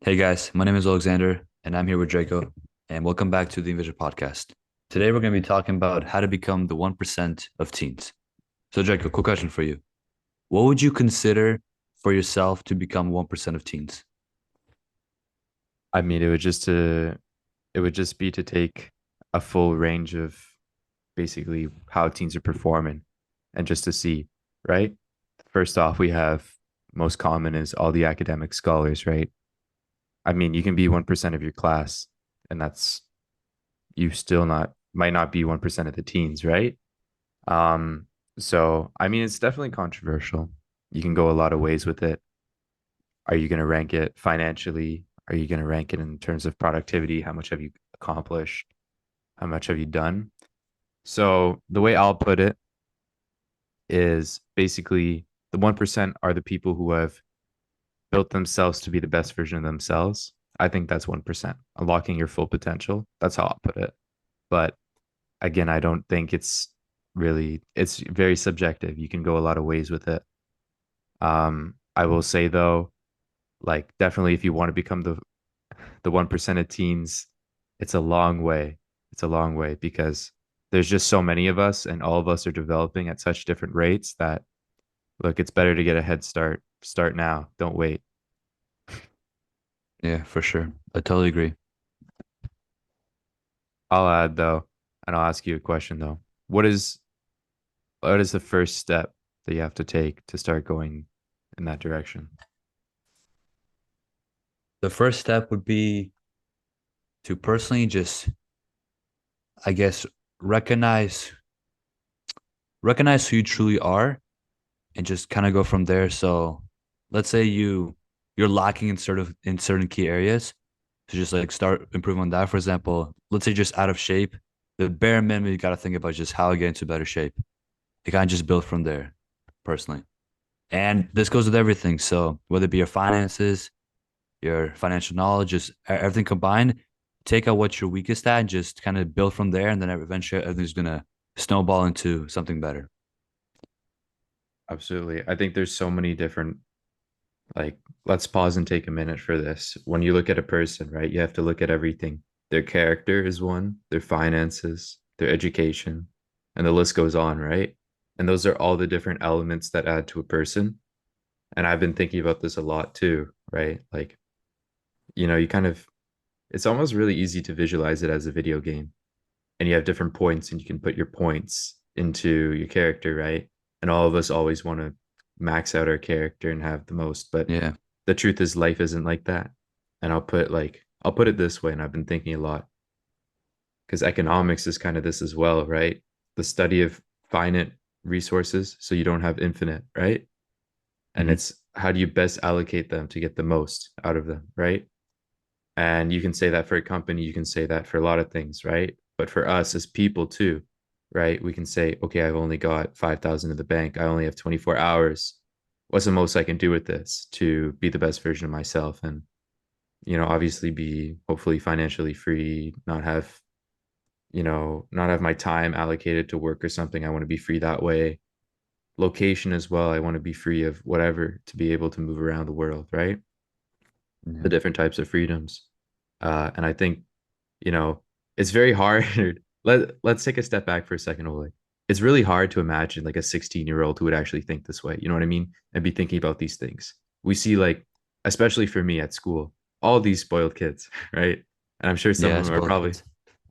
Hey guys, my name is Alexander and I'm here with Draco, and welcome back to the Invision podcast. Today we're going to be talking about how to become the 1% of teens. So Draco, quick question for you. What would you consider for yourself to become 1% of teens? I mean, it would just be to take a full range of basically how teams are performing and just to see, right? First off, we have most common is all the academic scholars, right? I mean, you can be 1% of your class, and that's you still not might not be 1% of the teens, right? Um, so I mean, it's definitely controversial. You can go a lot of ways with it. Are you going to rank it financially? Are you going to rank it in terms of productivity? How much have you accomplished? How much have you done? So the way I'll put it is basically the 1% are the people who have built themselves to be the best version of themselves. I think that's 1%, unlocking your full potential. That's how I'll put it. But again, I don't think it's very subjective. You can go a lot of ways with it. I will say though, like definitely if you want to become the 1% of teens, it's a long way. It's a long way because there's just so many of us and all of us are developing at such different rates that look, it's better to get a head start. Start now. Don't wait. Yeah, for sure. I totally agree. I'll add though, and I'll ask you a question though. What is what is the first step that you have to take to start going in that direction? The first step would be to personally just, I guess, recognize recognize who you truly are and just kind of go from there. So let's say you're lacking in certain key areas. To just like start improving on that. For example, let's say just out of shape. The bare minimum you gotta think about is just how I get into better shape. You can't just build from there, personally. And this goes with everything. So whether it be your finances, your financial knowledge, just everything combined, take out what you're weakest at and just kind of build from there. And then eventually everything's gonna snowball into something better. Absolutely. I think there's so many different like let's pause and take a minute for this. When you look at a person, right, you have to look at everything. Their character is one, their finances, their education, and the list goes on, right? And those are all the different elements that add to a person. And I've been thinking about this a lot too, right? Like, you kind of it's almost really easy to visualize it as a video game. And you have different points and you can put your points into your character, right? And all of us always want to max out our character and have the most, but Yeah. the truth is life isn't like that. And I'll put it this way, and I've been thinking a lot because economics is kind of this as well, right? The study of finite resources so you don't have infinite, right? And Mhm. it's how do you best allocate them to get the most out of them, right? And you can say that for a company, you can say that for a lot of things, right? But for us as people too, right? We can say, okay, I've only got 5,000 in the bank. I only have 24 hours. What's the most I can do with this to be the best version of myself? And, obviously be hopefully financially free, not have my time allocated to work or something. I want to be free that way. Location as well. I want to be free of whatever to be able to move around the world, right? The Yeah. different types of freedoms. And I think, you know, it's very hard. Let's take a step back for a second, Ole. It's really hard to imagine like a 16-year-old who would actually think this way. You know what I mean? And be thinking about these things. We see like, especially for me at school, all these spoiled kids, right? And Yeah, spoiled kids.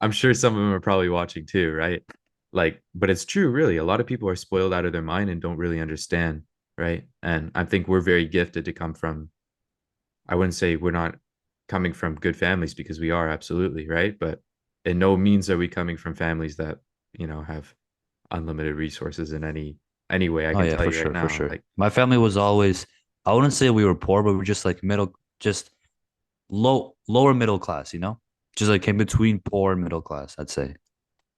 I'm sure some of them are probably watching too, right? Like, but it's true, really. A lot of people are spoiled out of their mind and don't really understand, right? And I think we're very gifted to come from I wouldn't say we're not coming from good families because we are absolutely, right? But in no means are we coming from families that, have unlimited resources in any way. I Oh can yeah, tell for you right sure, for now, sure. like My family was always, I wouldn't say we were poor, but we're just like middle, just lower middle class, just like in between poor and middle class, I'd say.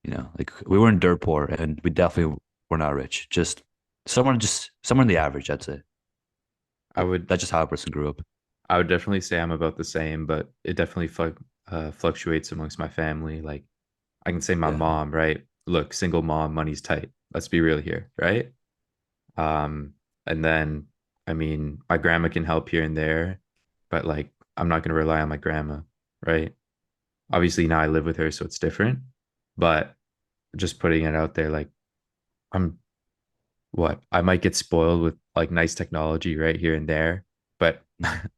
Like we weren't dirt poor and we definitely were not rich. Just somewhere in the average, I'd say. I would That's just how a person grew up. I would definitely say I'm about the same, but it definitely fluctuates amongst my family. Like I can say my Yeah. mom, right? Look, single mom, money's tight. Let's be real here, right? Um, and then I mean, my grandma can help here and there, but like I'm not going to rely on my grandma, right? Obviously now I live with her, so it's different. But just putting it out there, like I'm what I might get spoiled with like nice technology right here and there, but Mhm.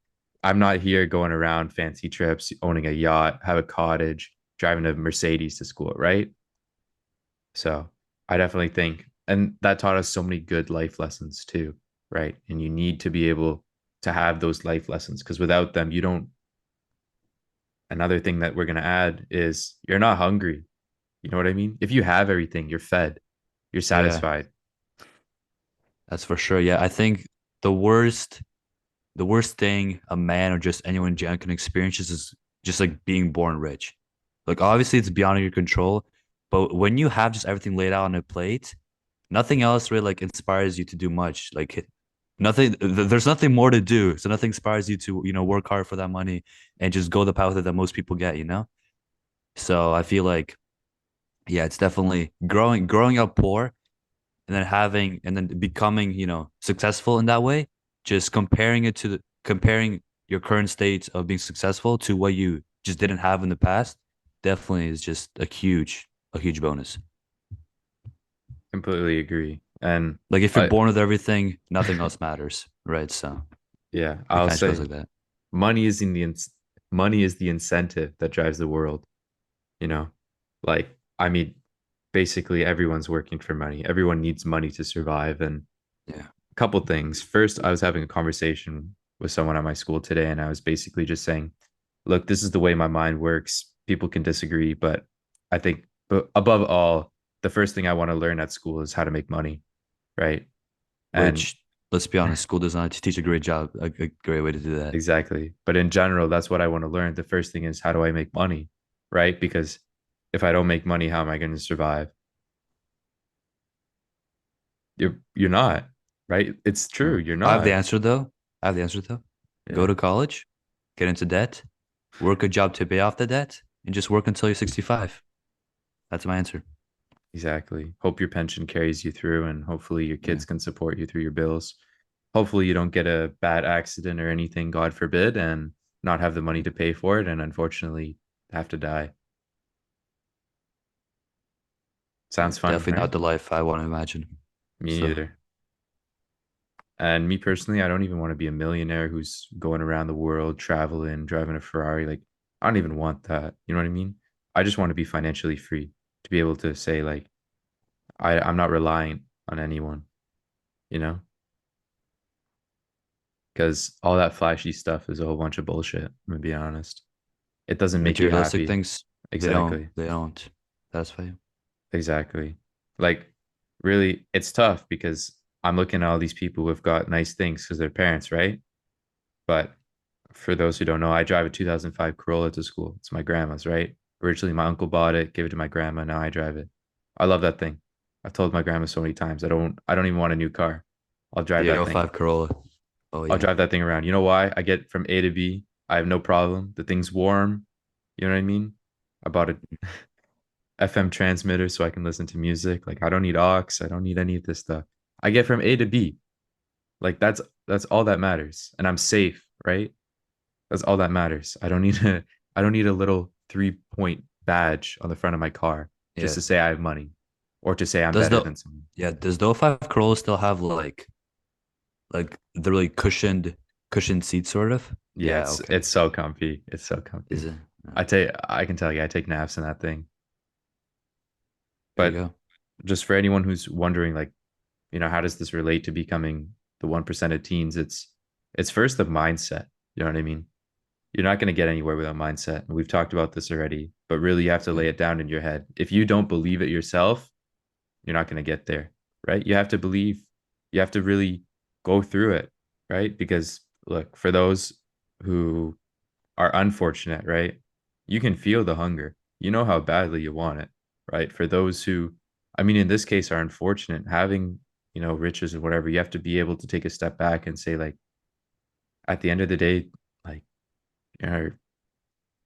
I'm not here going around fancy trips, owning a yacht, have a cottage, driving a Mercedes to school, right? So I definitely think, and that taught us so many good life lessons too, right? And you need to be able to have those life lessons because without them, you don't. Another thing that we're going to add is you're not hungry. You know what I mean? If you have everything, you're fed, you're Yeah, satisfied. that's for sure. Yeah, I think the worst the worst thing a man or just anyone in general can experience is just like being born rich. Like obviously it's beyond your control, but when you have just everything laid out on a plate, nothing else really like inspires you to do much. Like nothing, there's nothing more to do. So nothing inspires you to, work hard for that money and just go the path that most people get. So I feel like, yeah, it's definitely growing up poor and then having and then becoming successful in that way, just comparing your current state of being successful to what you just didn't have in the past definitely is just a huge bonus. Completely agree. And Like if you're I, born with everything, nothing else matters, right? So yeah, it I'll kind of goes say like that. money is in the money is the incentive that drives the world, you know? Like, I mean, basically everyone's working for money. Everyone needs money to survive. And Yeah. a couple things. First, I was having a conversation with someone at my school today, and I was basically just saying, look, this is the way my mind works. People can disagree, but I think but above all, the first thing I want to learn at school is how to make money, right? And Which, let's be honest, school does not teach a great job, a great way to do that. exactly. But in general, that's what I want to learn. The first thing is how do I make money, right? Because if I don't make money, how am I going to survive? You're not, right? It's true. No. You're I have the not. answer though. I have the answer though. Go Yeah, to college, get into debt, work a job to pay off the debt, and just work until you're 65. That's my answer. exactly. Hope your pension carries you through and hopefully your Yeah. kids can support you through your bills. Hopefully you don't get a bad accident or anything, God forbid, and not have the money to pay for it and unfortunately have to die. Yeah. Sounds fun, Definitely right? not the life I want to imagine. Me So neither. And me personally, I don't even want to be a millionaire who's going around the world, traveling, driving a Ferrari. Like, I don't even want that. You know what I mean? I just want to be financially free to be able to say, like, I'm not relying on anyone, you know? Because all that flashy stuff is a whole bunch of bullshit. I'm gonna be honest. It doesn't make you materialistic happy. things, they don't, Exactly. they don't. That's why. Exactly. Like, really, it's tough because I'm looking at all these people who've got nice things because they're parents, right? But for those who don't know, I drive a 2005 Corolla to school. It's my grandma's, right? Originally, my uncle bought it, gave it to my grandma. Now I drive it. I love that thing. I've told my grandma so many times. I don't even want a new car. I'll drive The that oh thing. 05 Corolla. Oh I'll yeah. drive that thing around. You know why? I get from A to B. I have no problem. The thing's warm. You know what I mean? I bought a FM transmitter so I can listen to music. Like I don't need aux. I don't need any of this stuff. I get from A to B. Like that's all that matters. And I'm safe, right? That's all that matters. I don't need a little 3 point badge on the front of my car just Yeah. to say I have money or to say I'm Does better the than someone. yeah, does the oh 05 Corolla still have like the really cushioned seats sort of? Yeah, Yeah, it's okay. it's so comfy. It's so Is comfy. it? Okay. I can tell you, I take naps in that thing. There you But go. just for anyone who's wondering, like, how does this relate to becoming the 1% of teens? It's first the mindset. You know what I mean? You're not going to get anywhere without mindset. And we've talked about this already, but really you have to Yeah. lay it down in your head. If you don't believe it yourself, you're not going to get there, right? You have to believe, you have to really go through it, right? Because look, for those who are unfortunate, right? You can feel the hunger. You know how badly you want it, right? For those who, I mean, in this case, are unfortunate, having, riches or whatever, you have to be able to take a step back and say, like, at the end of the day, like, you're,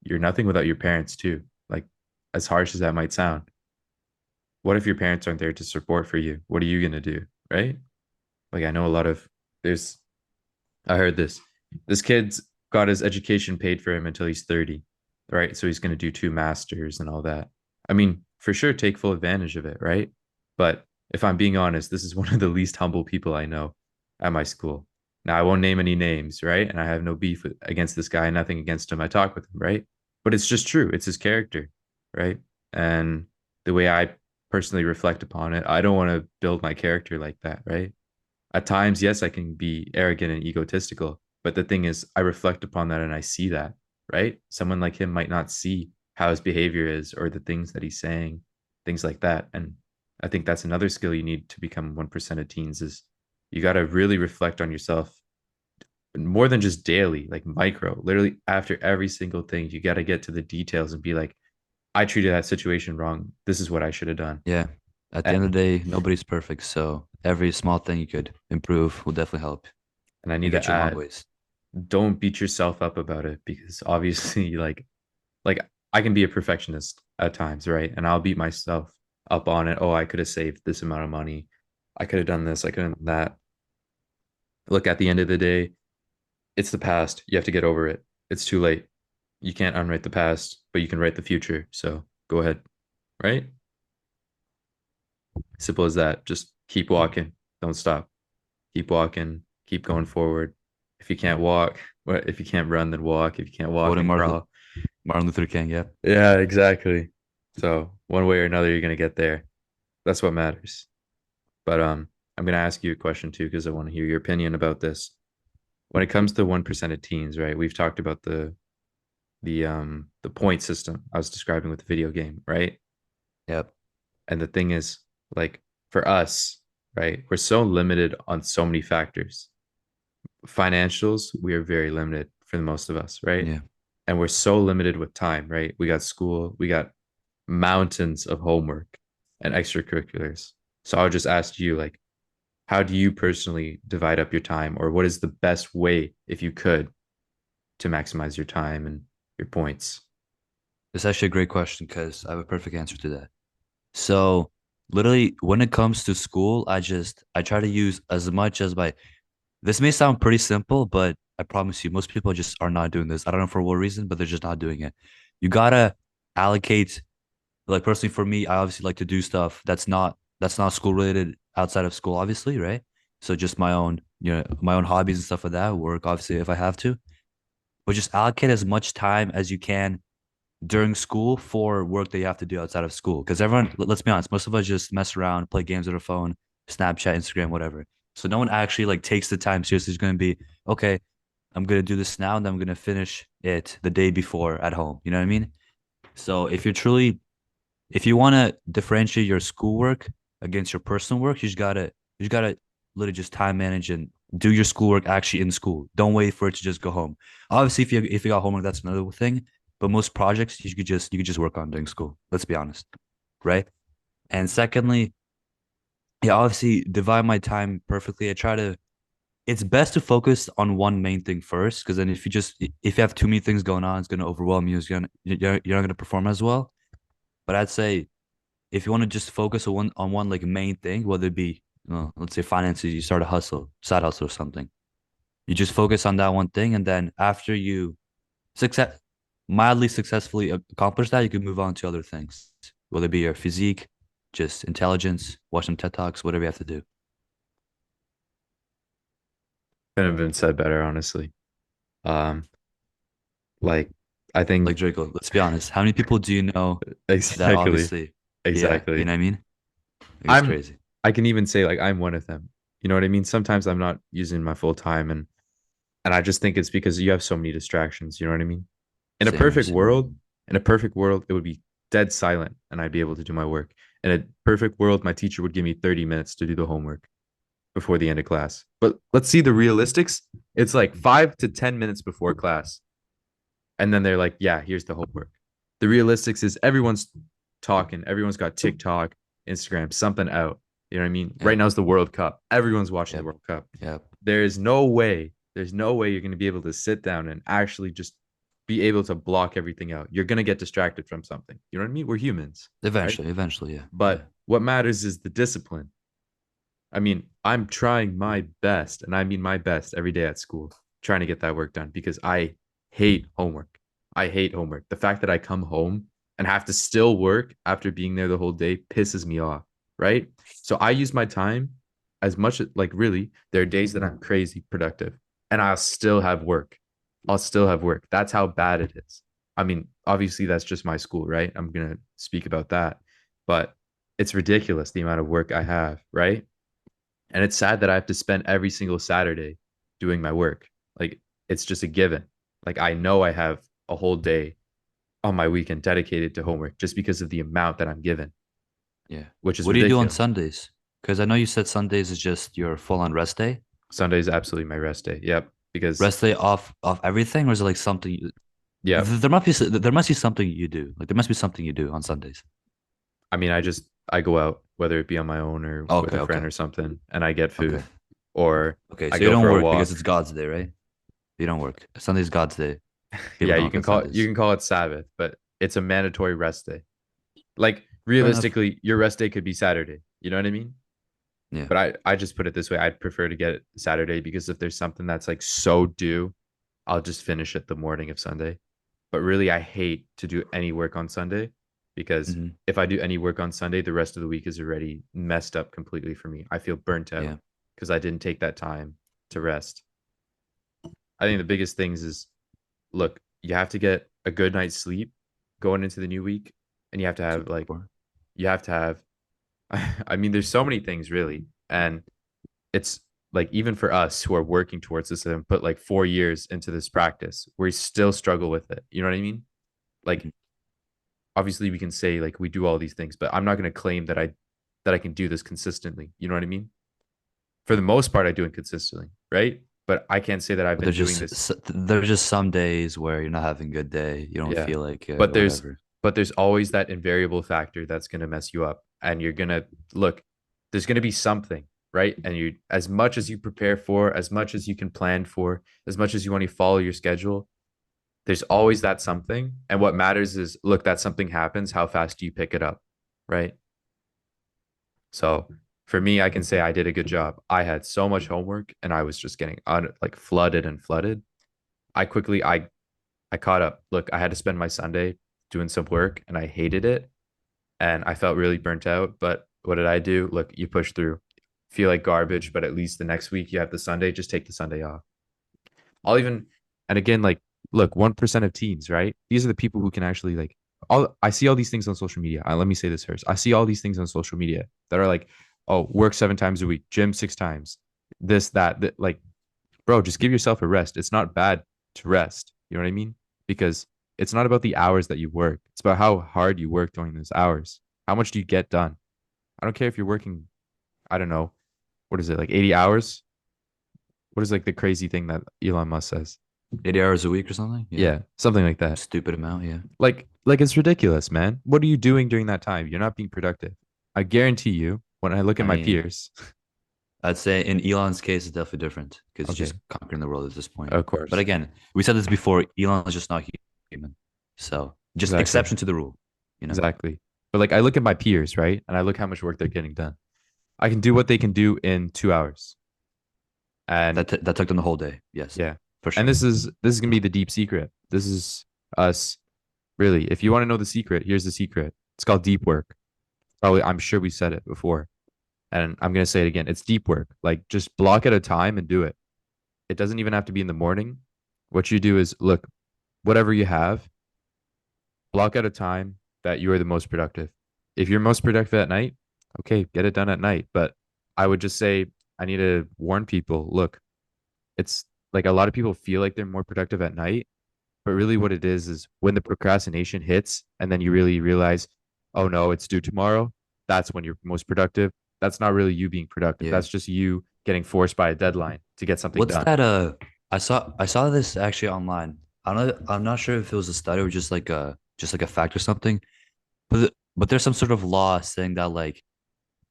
you're nothing without your parents, too. Like, as harsh as that might sound, what if your parents aren't there to support for you? What are you going to do, right? Like, I know a lot of, there's, I heard this. This kid's got his education paid for him until he's 30, right? So he's going to do two masters and all that. I mean, for sure, take full advantage of it, right? But if I'm being honest, this is one of the least humble people I know at my school. Now, I won't name any names, right? And I have no beef against this guy, nothing against him. I talk with him, right? But it's just true. It's his character, right? And the way I personally reflect upon it, I don't want to build my character like that, right? At times, yes, I can be arrogant and egotistical, but the thing is, I reflect upon that and I see that, right? Someone like him might not see how his behavior is or the things that he's saying, things like that. And I think that's another skill you need to become 1% of teens is you got to really reflect on yourself more than just daily, like micro, literally after every single thing, you got to get to the details and be like, I treated that situation wrong. This is what I should have done. Yeah. At the end of And, the day, nobody's perfect. So every small thing you could improve will definitely help and I and need get to you a long add, ways. don't beat yourself up about it because obviously like I can be a perfectionist at times, right? And I'll beat myself up on it. Oh, I could have saved this amount of money. I could have done this. I could have done that. Look, at the end of the day, it's the past. You have to get over it. It's too late. You can't unwrite the past, but you can write the future. So go ahead, right? Simple as that. Just keep walking. Don't stop. Keep walking. Keep going forward. If you can't walk, what if you can't run, then walk. If you can't walk, Quoting then crawl. Martin Luther King. Yeah. Yeah, exactly. So one way or another, you're gonna get there. That's what matters. But I'm gonna ask you a question too because I want to hear your opinion about this. When it comes to 1% of teens, right? We've talked about the point system I was describing with the video game, right? Yep. And the thing is, like for us, right, we're so limited on so many factors. Financials, we are very limited for the most of us, right? Yeah. And we're so limited with time, right? We got school, we got mountains of homework and extracurriculars. So I'll just ask you, like, how do you personally divide up your time, or what is the best way, if you could, to maximize your time and your points? It's actually a great question because I have a perfect answer to that. So literally when it comes to school, I try to use as much as my this may sound pretty simple, but I promise you most people just are not doing this. I don't know for what reason, but they're just not doing it. You gotta allocate like personally for me, I obviously like to do stuff that's not school related outside of school, obviously, right? So just my own, my own hobbies and stuff like that, work obviously if I have to, but just allocate as much time as you can during school for work that you have to do outside of school. Because everyone, let's be honest, most of us just mess around, play games on our phone, Snapchat, Instagram, whatever. So no one actually like takes the time seriously. It's going to be okay. I'm gonna do this now, and then I'm gonna finish it the day before at home. You know what I mean? So if you want to differentiate your schoolwork against your personal work, you just gotta literally just time manage and do your schoolwork actually in school. Don't wait for it to just go home. Obviously, if you got homework, that's another thing. But most projects you could just work on during school. Let's be honest, right? And secondly, yeah, obviously divide my time perfectly. I try to. It's best to focus on one main thing first, because then if you have too many things going on, it's gonna overwhelm you. You're not gonna perform as well. But I'd say if you want to just focus on one like main thing, whether it be let's say finances, you start a hustle, side hustle or something. You just focus on that one thing, and then after you success mildly successfully accomplish that, you can move on to other things, whether it be your physique, just intelligence, watch some TED Talks, whatever you have to do. Couldn't have been said better, honestly. Um, like I think Like Draco, let's be honest. How many people do you know that exactly, obviously, yeah, you exactly. know what I mean? Like, it's I'm crazy. I can even say like I'm one of them. You know what I mean? Sometimes I'm not using my full time and I just think it's because you have so many distractions, you know what I mean? In a Same here, perfect same here. world, in a perfect world, it would be dead silent and I'd be able to do my work. In a perfect world, my teacher would give me 30 minutes to do the homework before the end of class. But let's see the realistics. It's like 5 to 10 minutes before class. And then they're like, yeah, here's the homework. The realistics is everyone's talking, everyone's got TikTok, Instagram, something out. You know what I mean? Right Yep, now is the World Cup. Everyone's watching the yep, World Cup. yep. There's no way you're going to be able to sit down and actually just be able to block everything out. You're going to get distracted from something. You know what I mean? We're humans, right? Eventually, yeah, yeah. But what matters is the discipline. I mean, I'm trying my best, and I mean my best every day at school, trying to get that work done because hate homework. I hate homework. The fact that I come home and have to still work after being there the whole day pisses me off, right? So I use my time as much as, like, really, there are days that I'm crazy productive and I'll still have work. I'll still have work. That's how bad it is. I mean, obviously that's just my school, right? I'm going to speak about that. But it's ridiculous the amount of work I have, right? And it's sad that I have to spend every single Saturday doing my work. Like, it's just a given. Like, I know I have a whole day on my weekend dedicated to homework just because of the amount that I'm given, Yeah. which is What do you do on ridiculous. Sundays? Because I know you said Sundays is just your full-on rest day. Sunday is absolutely my rest day. Yep. Because, Rest day off everything, or is it like something? yep. There must be something you do. Like there must be something you do on Sundays. I mean, I go out, whether it be on my own or with Okay, a friend okay, or something, and I get okay, food, or okay. I So you go don't for a work because walk. it's God's day, right? You don't work. Sunday's God's day. People Yeah, don't work on you Sundays. can call it Sabbath, but it's a mandatory rest day. Like, Fair enough. realistically, your rest day could be Saturday. You know what I mean? Yeah, But I just put it this way. I'd prefer to get it Saturday because if there's something that's like so due, I'll just finish it the morning of Sunday. But really, I hate to do any work on Sunday because hmm, if I do any work on Sunday, the rest of the week is already messed up completely for me. I feel burnt out yeah, because I didn't take that time to rest. I think the biggest things is, look, you have to get a good night's sleep going into the new week, and you have to have super like important. you have to have I mean, there's so many things really. And it's like, even for us who are working towards this and put like 4 years into this practice, we still struggle with it. You know what I mean? Like, Mhm. obviously we can say like we do all these things, but I'm not going to claim that I can do this consistently. You know what I mean? For the most part, I do it consistently, right? But I can't say that I've But been doing this. there's just some days where you're not having a good day. You don't Yeah. feel like it But or there's whatever. but there's always that invariable factor that's going to mess you up, and you're going to look, there's going to be something, right? And you, as much as you prepare for, as much as you can plan for, as much as you want to follow your schedule, there's always that something. And what matters is, look, that something happens, how fast do you pick it up, right? So for me, I can say I did a good job. I had so much homework and I was just getting like flooded and flooded. I caught up. Look, I had to spend my Sunday doing some work and I hated it and I felt really burnt out. But what did I do? Look, you push through. Feel like garbage, but at least the next week you have the Sunday. Just take the Sunday off. I'll even, and again, like, look, 1% of teens, right? These are the people who can actually like, all I see all these things on social media. Let me say this first. I see all these things on social media that are like, oh, work 7 times a week, gym 6 times, this, that, like, bro, just give yourself a rest. It's not bad to rest. You know what I mean? Because it's not about the hours that you work. It's about how hard you work during those hours. How much do you get done? I don't care if you're working, I don't know, what is it, like 80 hours? What is like the crazy thing that Elon Musk says? 80 hours a week or something? Yeah. Yeah, something like that. Stupid amount, yeah. Like it's ridiculous, man. What are you doing during that time? You're not being productive. I guarantee you, when I look at I my mean, peers, I'd say in Elon's case, it's definitely different because he's okay, just conquering the world at this point. of But course, again, we said this before, Elon is just not human. So just exactly, exception to the rule, you know? exactly. But like I look at my peers, right, and I look how much work they're getting done. I can do what they can do in 2 hours, and That took them the whole day. Yes, yeah, for and sure. this is gonna be the deep secret. This is us, really. If you want to know the secret, here's the secret. It's called deep work. Probably, I'm sure we said it before, and I'm gonna say it again. It's deep work. Like, just block at a time and do it. It doesn't even have to be in the morning. What you do is, look, whatever you have, block out a time that you are the most productive. If you're most productive at night, okay, get it done at night. But I would just say, I need to warn people, look, it's like a lot of people feel like they're more productive at night, but really what it is when the procrastination hits and then you really realize, oh no, it's due tomorrow. That's when you're most productive. That's not really you being productive. Yeah. That's just you getting forced by a deadline to get something What's done. that? I saw this actually online. I'm not sure if it was a study or just like a fact or something. But there's some sort of law saying that like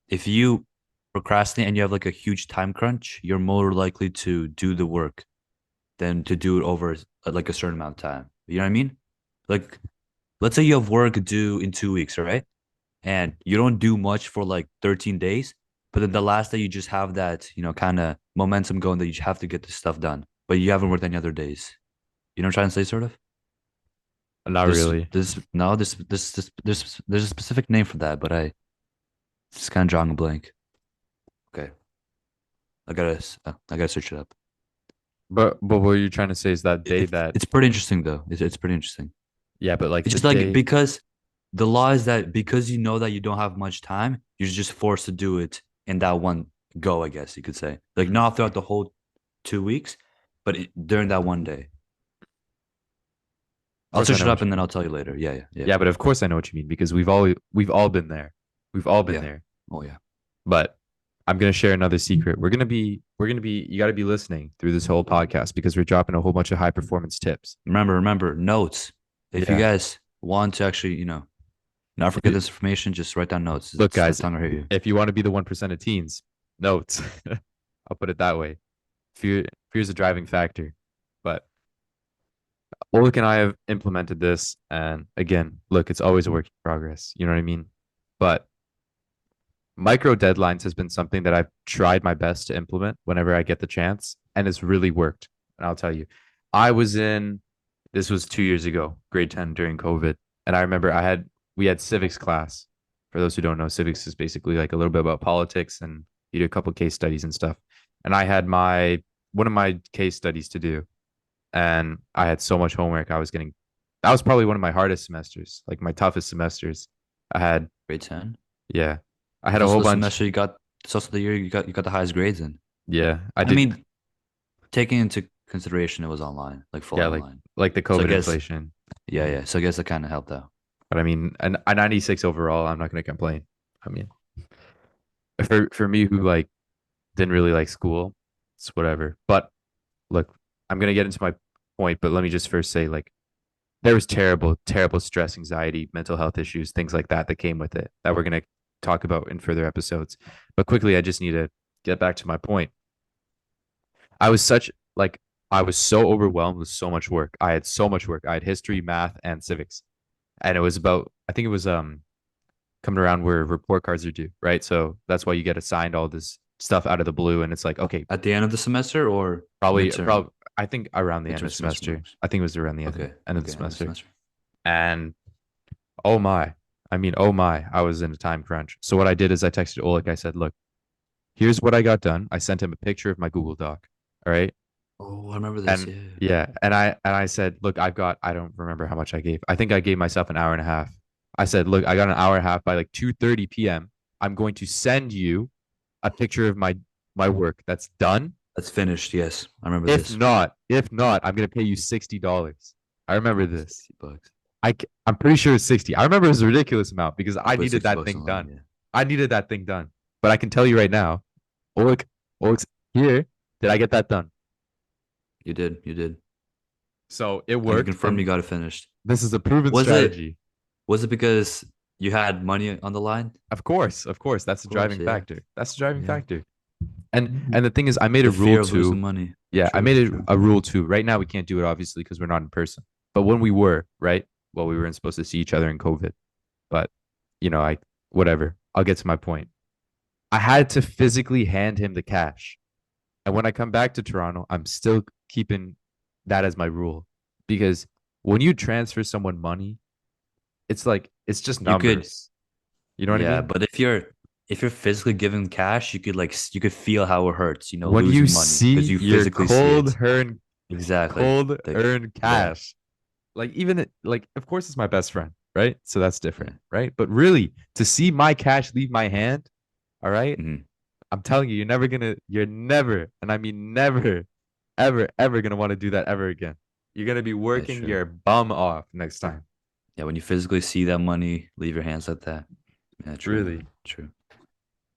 if you procrastinate and you have like a huge time crunch, you're more likely to do the work than to do it over like a certain amount of time. You know what I mean? Like, let's say you have work due in 2 weeks, right? And you don't do much for like 13 days, but then the last day you just have that, kind of momentum going that you have to get this stuff done, but you haven't worked any other days. You know what I'm trying to say, sort of. Not really. There's a specific name for that, but I just kind of drawing a blank. Okay, I gotta search it up. But what you're trying to say is that day that It's pretty interesting though. It's pretty interesting. yeah, but like It's the just like day because the law is that because you know that you don't have much time, you're just forced to do it in that one go, I guess you could say. Like Mhm. not throughout the whole 2 weeks, but during that one day. Of I'll course I search know it up what you and then mean. I'll tell you later. Yeah, yeah, yeah, Yeah, but of course I know what you mean because we've all been there. We've all been yeah. there. Oh yeah. But I'm gonna share another secret. We're gonna be you gotta be listening through this whole podcast because we're dropping a whole bunch of high performance tips. Remember, notes. If you Yeah. guys want to actually, not If forget you this information, just write down notes. look, It's guys, not gonna hurt you. if you want to be the 1% of teens, notes. I'll put it that way. Fear's a driving factor. But Oleg and I have implemented this, and again, look, it's always a work in progress. You know what I mean? But micro deadlines has been something that I've tried my best to implement whenever I get the chance, and it's really worked. And I'll tell you, I was in this was 2 years ago, grade 10 during COVID, and I remember we had civics class. For those who don't know, civics is basically like a little bit about politics, and you do a couple case studies and stuff. And I had my one of my case studies to do, and I had so much homework. That was probably one of my hardest semesters, like my toughest semesters. I had, Grade 10. yeah, I had It's a also whole the bunch. semester you got. It's also the year you got the highest grades in. Yeah, I I did. mean, taking into consideration it was online, like fully Yeah, online. like the So I COVID guess, inflation. yeah, yeah. So I guess that kind of helped out. But I mean, a 96 overall, I'm not going to complain. I mean, for me who like didn't really like school, it's whatever. But look, I'm going to get into my point, but let me just first say like there was terrible stress, anxiety, mental health issues, things like that that came with it that we're going to talk about in further episodes. But quickly, I just need to get back to my point. I was such like I was so overwhelmed with so much work. I had so much work. I had history, math, and civics. And it was about I think it was coming around where report cards are due, right? So that's why you get assigned all this stuff out of the blue and it's like, okay, At the end of the semester or midterm? probably I think around the end Midterm of the semester semester. marks. I think it was around the Okay. end of the Okay. End of the semester. semester. And oh my, oh my, I was in a time crunch. So what I did is I texted Oleg. I said, look, here's what I got done. I sent him a picture of my Google Doc. All right. Oh, I remember this. And Yeah. yeah, and I said, look, I don't remember how much I gave. I think I gave myself an hour and a half. I said, look, I got an hour and a half by like 2:30 p.m. I'm going to send you a picture of my work that's done. That's finished. Yes. I remember this. If not, I'm gonna pay you $60. I remember this. $60. I'm pretty sure it's 60. I remember it was a ridiculous amount because I I put needed 60 that bucks thing online. done. Yeah. I needed that thing done. But I can tell you right now, Oleg, Oleg's here. Did I get that done? You did. You did. So it I can worked, confirm and you got it finished. this is a proven Was it strategy. was it because you had money on the line? Of course, that's the Of course, driving yeah. factor. That's the driving Yeah. factor. And the thing is, I made a The rule fear of too. losing money. Yeah, I True, made it true. a rule too. Right now, we can't do it obviously because we're not in person. But when we were, right? Well, we weren't supposed to see each other in COVID. But I whatever. I'll get to my point. I had to physically hand him the cash. And when I come back to Toronto, I'm still keeping that as my rule because when you transfer someone money, it's like it's just You could, numbers. You know what I yeah, mean? but if you're physically giving cash, you could you could feel how it hurts, When you losing money because see you your physically see it. cold Like, earned yeah, cash, like like of course it's my best friend, right? So that's yeah. different, right? But really, to see my cash leave my hand, all right, Hmm. I'm telling you, you're never, and I mean never, ever gonna want to do that ever again. You're gonna be Yeah, working true. your bum off next time. Yeah, when you physically see that money leave your hands like that. Yeah, true, Really. true.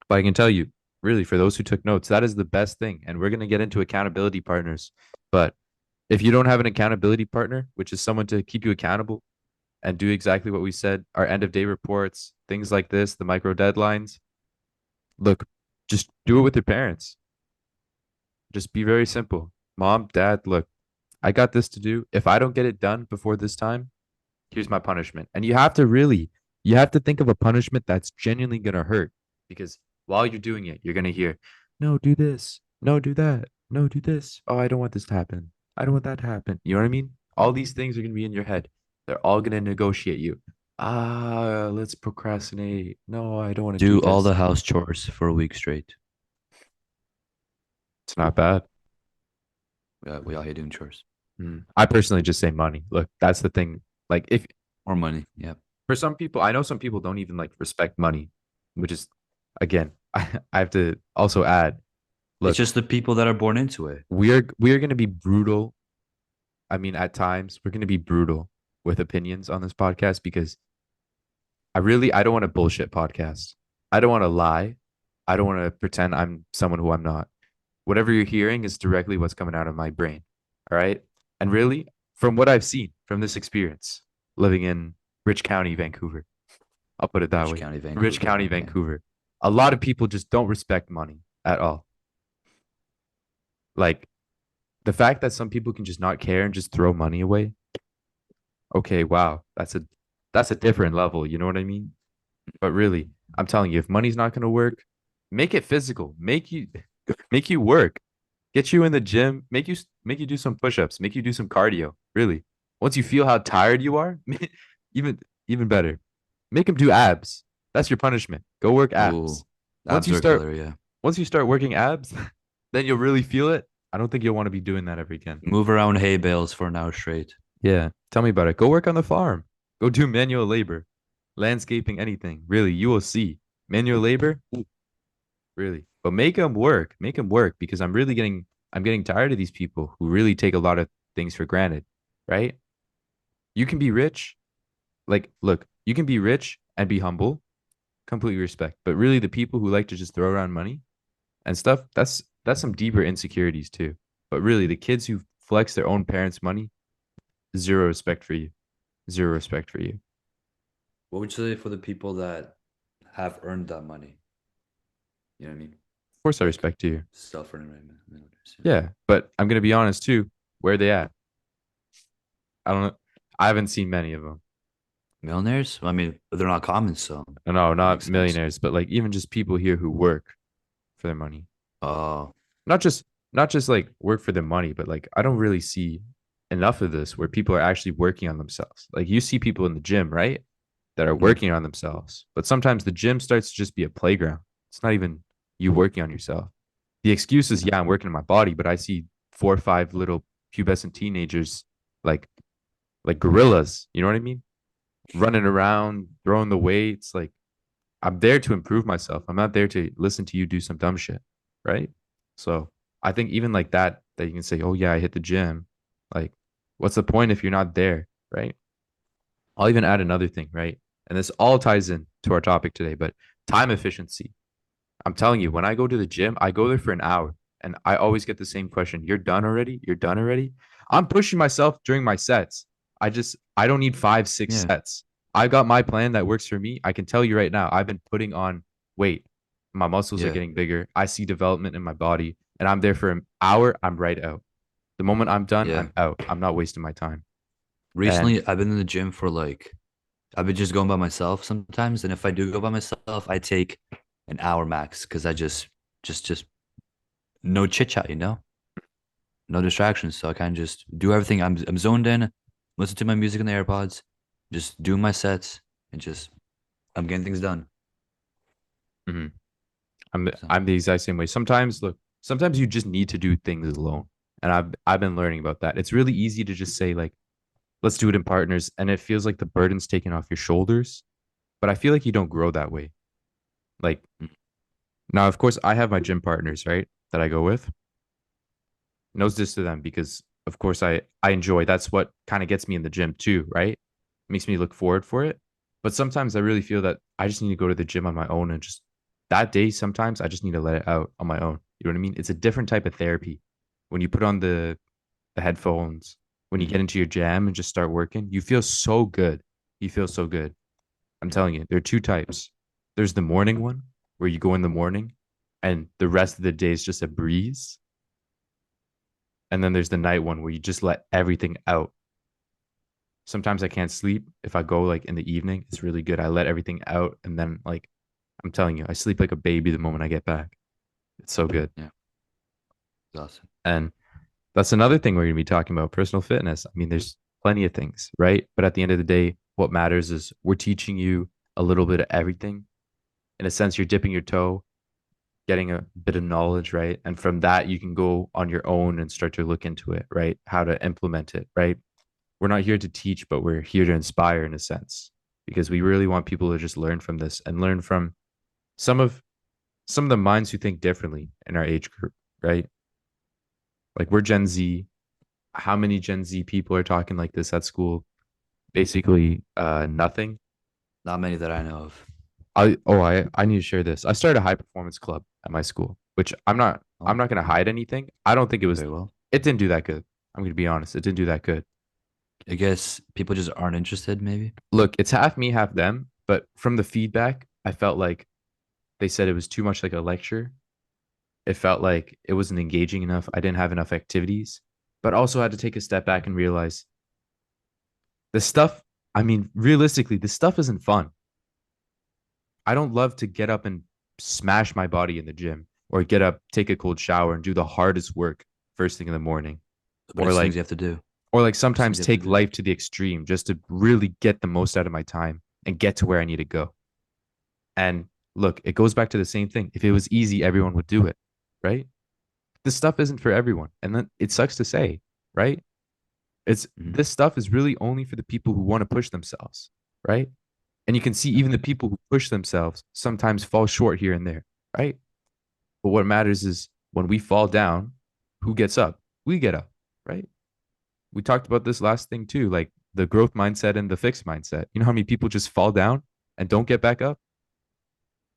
But I can tell you, really, for those who took notes, that is the best thing. And we're gonna get into accountability partners. But if you don't have an accountability partner, which is someone to keep you accountable and do exactly what we said, our end of day reports, things like this, the micro deadlines, look, just do it with your parents. Just be very simple. Mom, dad, look, I got this to do. If I don't get it done before this time, here's my punishment. And you have to think of a punishment that's genuinely going to hurt because while you're doing it, you're going to hear, no, do this. No, do that. No, do this. Oh, I don't want this to happen. I don't want that to happen. You know what I mean? All these things are going to be in your head. They're all going to negotiate you. Let's procrastinate. No, I don't want to do Do all this. the house chores for a week straight. It's not bad. We all hate doing chores. I personally just say money. Look, that's the thing. Like, if Or money. Yeah. for some people, I know some people don't even like respect money, which is, again, I have to also add, It's look, just the people that are born into it. we are going to be brutal. I mean, at times we're going to be brutal with opinions on this podcast because I don't want a bullshit podcast. I don't want to lie. I don't want to pretend I'm someone who I'm not. Whatever you're hearing is directly what's coming out of my brain. All right. And really, from what I've seen from this experience, living in Rich County, Vancouver, I'll put it that Rich way. County, Rich Vancouver. County, Okay. Vancouver. A lot of people just don't respect money at all. Like the fact that some people can just not care and just throw money away. Okay, wow. That's a different level, you know what I mean? But really, I'm telling you, if money's not gonna work, make it physical. Make you work. Get you in the gym. Make you do some push-ups. Make you do some cardio. Really. Once you feel how tired you are, even even better. Make them do abs. That's your punishment. Go work Ooh, abs. Once abs you are start killer. Yeah. once you start working abs, then you'll really feel it. I don't think you'll want to be doing that ever again. Move around hay bales for an hour straight. Yeah. Tell me about it. Go work on the farm. Go do manual labor, landscaping, anything. Really, you will see. Manual labor, ooh, really. But make them work. Make them work because I'm getting tired of these people who really take a lot of things for granted, right? You can be rich. Like, look, you can be rich and be humble, completely respect. But really, the people who like to just throw around money and stuff, that's some deeper insecurities too. But really, the kids who flex their own parents' money, zero respect for you. Zero respect for you. What would you say for the people that have earned that money? You know what I mean? Of course, I Like respect you. self-earning right? Yeah. Yeah, but I'm gonna be honest too. Where are they at? I don't know. I haven't seen many of them. Millionaires? I mean, they're not common, so No, it not makes sense. millionaires, but like even just people here who work for their money. Oh, Not just like work for their money, but like I don't really see enough of this where people are actually working on themselves. Like you see people in the gym, right? That are mhm. working on themselves. But sometimes the gym starts to just be a playground. It's not even you working on yourself. The excuse is, yeah, I'm working on my body, but I see 4 or 5 little pubescent teenagers like like gorillas. You know what I mean? Running around, throwing the weights. Like I'm there to improve myself. I'm not there to listen to you do some dumb shit, right? So I think even like that you can say, oh yeah, I hit the gym. Like, what's the point if you're not there, right? I'll even add another thing, right? And this all ties in to our topic today, but time efficiency. I'm telling you, when I go to the gym, I go there for an hour and I always get the same question. You're done already? You're done already? I'm pushing myself during my sets. I don't need five, six Yeah, sets. I got my plan that works for me. I can tell you right now, I've been putting on weight. My muscles are yeah, getting bigger. I see development in my body and I'm there for an hour. I'm right out. The moment I'm done, yeah. I'm out. I'm not wasting my time. And Recently, I've been in the gym for like, I've been just going by myself sometimes, and if I do go by myself, I take an hour max because I just no chit chat, no distractions. So I kind of just do everything. I'm zoned in, listen to my music in the AirPods, just do my sets, and just I'm getting things done. mhm, I'm So I'm the exact same way. Sometimes, look, sometimes you just need to do things alone. And I've been learning about that. It's really easy to just say like, let's do it in partners, and it feels like the burden's taken off your shoulders. But I feel like you don't grow that way. Like mm, now, of course, I have my gym partners, right, that I go with. No diss to them because of course I enjoy. That's what kind of gets me in the gym too, right? Makes me look forward for it. But sometimes I really feel that I just need to go to the gym on my own and just that day. Sometimes I just need to let it out on my own. You know what I mean? It's a different type of therapy. When you put on the headphones, when you mhm. get into your jam and just start working, you feel so good. You feel so good. I'm telling you, there are two types. There's the morning one where you go in the morning and the rest of the day is just a breeze. And then there's the night one where you just let everything out. Sometimes I can't sleep. If I go like in the evening, it's really good. I let everything out. And then, like, I'm telling you, I sleep like a baby the moment I get back. It's so good. Yeah, it's awesome. And that's another thing we're going to be talking about personal fitness. I mean, plenty of things, right? But at the end of the day, what matters is we're teaching you a little bit of everything. In a sense, you're dipping your toe, getting a bit of knowledge, right? And from that, you can go on your own and start to look into it, right? How to implement it, right? We're not here to teach, but we're here to inspire in a sense because we really want people to just learn from this and learn from some of some of the minds who think differently in our age group, right? Like we're Gen Z. How many Gen Z people are talking like this at school? Basically, nothing. Not many that I know of. I need to share this. I started a high performance club at my school, which I'm Oh, not gonna hide anything. I don't think very well. it didn't do that good. I'm gonna be honest, it didn't do that good. I guess people just aren't interested, maybe. Look, it's half me, half them, but from the feedback, I felt like they said it was too much like a lecture. It felt like it wasn't engaging enough. I didn't have enough activities, but also had to take a step back and realize the stuff, I mean, realistically, this stuff isn't fun. I don't love to get up and smash my body in the gym or get up, take a cold shower and do the hardest work first thing in the morning. But Or it's things like you have to do. or like It's things sometimes you have to take do. life to the extreme just to really get the most out of my time and get to where I need to go. And look, it goes back to the same thing. If it was easy, everyone would do it, right? This stuff isn't for everyone. And then it sucks to say, right? It's Mhm. this stuff is really only for the people who want to push themselves, right? And you can see even the people who push themselves sometimes fall short here and there, right? But what matters is when we fall down, who gets up? We get up, right? We talked about this last thing too, like the growth mindset and the fixed mindset. You know how many people just fall down and don't get back up?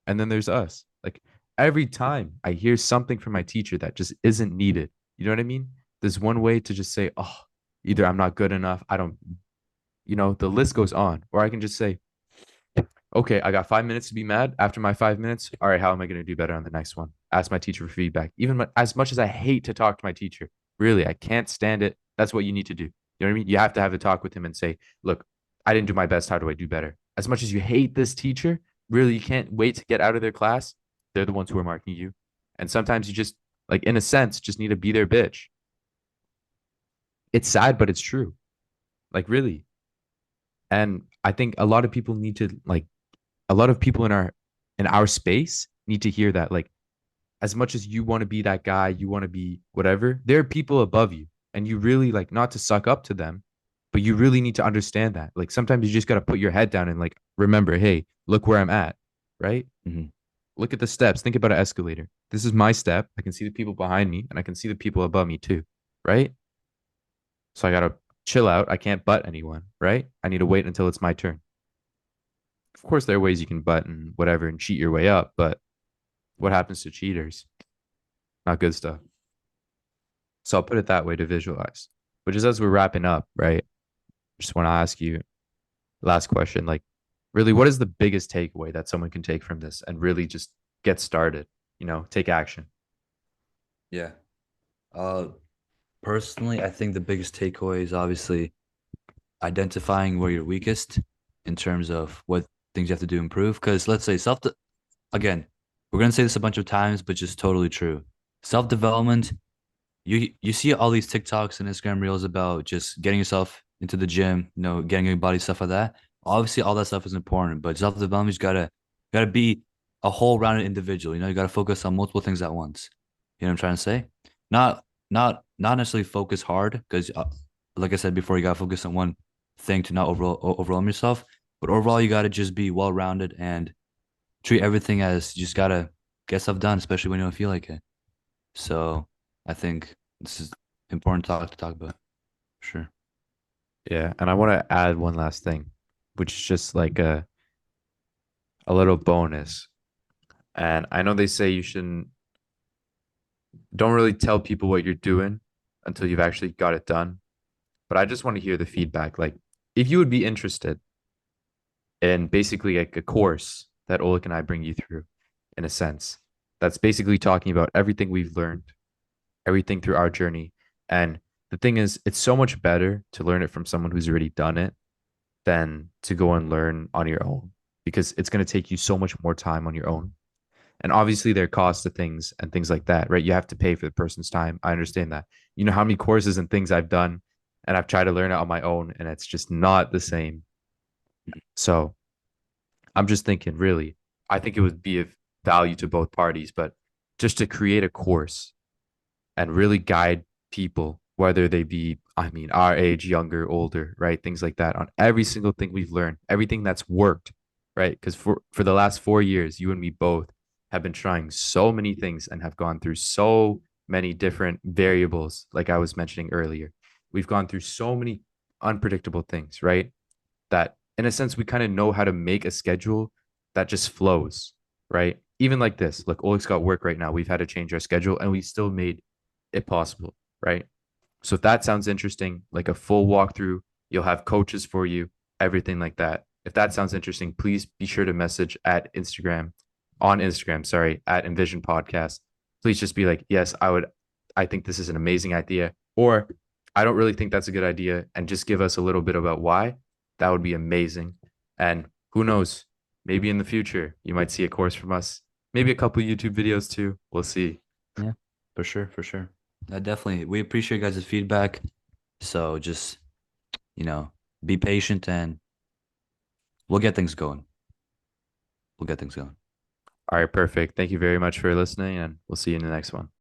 And then there's us. Like every time I hear something from my teacher that just isn't needed, you know what I mean? There's one way to just say, oh, either I'm not good enough, I don't, the list goes on. Or I can just say, okay, I got 5 minutes to be mad. After my 5 minutes, all right, how am I going to do better on the next one? Ask my teacher for feedback. Even as much as I hate to talk to my teacher, really, I can't stand it. That's what you need to do. You know what I mean? You have to have a talk with him and say, look, I didn't do my best. How do I do better? As much as you hate this teacher, really, you can't wait to get out of their class. They're the ones who are marking you. And sometimes you just, like, in a sense, just need to be their bitch. It's sad, but it's true. Like, really. And I think a lot of people need to, like, a lot of people in our space need to hear that like as much as you want to be that guy, you want to be whatever, there are people above you and you really like not to suck up to them, but you really need to understand that. Like sometimes you just got to put your head down and like remember, hey, look where I'm at, right? Mhm. Look at the steps. Think about an escalator. This is my step. I can see the people behind me and I can see the people above me too, right? So I got to chill out. I can't butt anyone, right? I need to wait until it's my turn. Of course, there are ways you can butt and whatever and cheat your way up, but what happens to cheaters? Not good stuff. So I'll put it that way to visualize. But just as we're wrapping up, right? Just want to ask you last question. Like, really, what is the biggest takeaway that someone can take from this and really just get started? Take action. Yeah. Uh, Personally, I think the biggest takeaway is obviously identifying where you're weakest in terms of what things you have to do to improve. Because let's say again, we're gonna say this a bunch of times, but just totally true. Self development. You see all these TikToks and Instagram reels about just getting yourself into the gym, getting your body, stuff like that. Obviously, all that stuff is important, but self development, you gotta be a whole rounded individual. You gotta focus on multiple things at once. You know what I'm trying to say? Not not necessarily focus hard because, like I said before, you gotta focus on one thing to not overwhelm yourself. But overall, you gotta just be well rounded and treat everything as you just gotta get stuff done, especially when you don't feel like it. So I think this is important to talk about. Sure. Yeah. And I want to add one last thing, which is just like a little bonus. And I know they say you shouldn't, don't really tell people what you're doing until you've actually got it done. But I just want to hear the feedback. Like, if you would be interested in basically like a course that Oleg and I bring you through, in a sense, that's basically talking about everything we've learned, everything through our journey. And the thing is, it's so much better to learn it from someone who's already done it than to go and learn on your own because it's going to take you so much more time on your own. And obviously, there are costs to things and things like that, right? You have to pay for the person's time. I understand that. You know how many courses and things I've done and I've tried to learn it on my own, and it's just not the same. So I'm just thinking, really, I think it would be of value to both parties, but just to create a course and really guide people, whether they be, I mean, our age, younger, older, right? Things like that, on every single thing we've learned, everything that's worked, right? Because for the last 4 years, you and me both have been trying so many things and have gone through so many different variables, like I was mentioning earlier. We've gone through so many unpredictable things, right? That in a sense we kind of know how to make a schedule that just flows, right? Even like this, look, Oleg's got work right now. We've had to change our schedule and we still made it possible, right? So if that sounds interesting, like a full walkthrough, you'll have coaches for you, everything like that. If that sounds interesting, please be sure to message at Instagram, on Instagram, sorry, at Invision Podcast. Please just be like, yes, I think this is an amazing idea. Or I don't really think that's a good idea. And just give us a little bit about why. That would be amazing. And who knows, maybe in the future, you might see a course from us, maybe a couple YouTube videos too. We'll see. Yeah, for sure, for sure. Definitely. We appreciate guys' feedback. So just, you know, be patient and we'll get things going. We'll get things going. All right, perfect. Thank you very much for listening, and we'll see you in the next one.